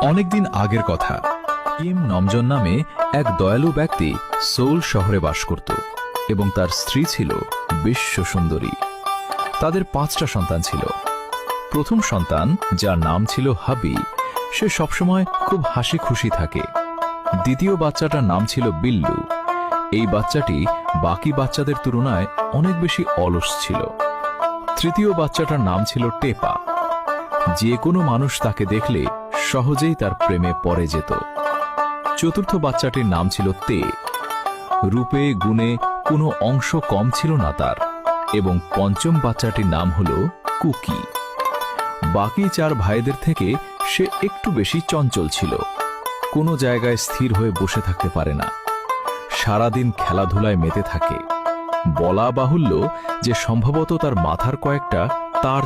অনেকদিন আগের কথা। কিম নমজন নামে এক দয়ালু ব্যক্তি সোল শহরে বাস করত এবং তার স্ত্রী ছিল বিশ্ব সুন্দরী। তাদের 5টা সন্তান ছিল। প্রথম সন্তান, যার নাম ছিল হাবি, সে সবসময় খুব হাসি খুশি থাকে। দ্বিতীয় বাচ্চাটার নাম ছিল বিল্লু। এই বাচ্চাটি বাকি বাচ্চাদের তুলনায় অনেক বেশি অলস ছিল। তৃতীয় বাচ্চাটার নাম ছিল টেপা। যে কোনো মানুষ তাকে দেখলে সহজেই তার প্রেমে পড়ে যেত। চতুর্থ বাচ্চাটির নাম ছিল তে। রূপে গুণে কোনো অংশ কম ছিল না তার। এবং পঞ্চম বাচ্চাটির নাম হল কুকি। বাকি 4 ভাইদের থেকে সে একটু বেশি চঞ্চল ছিল। কোনো জায়গায় স্থির হয়ে বসে থাকতে পারে না। সারাদিন খেলাধুলায় মেতে থাকে। বলা বাহুল্য যে সম্ভবত তার মাথার কয়েকটা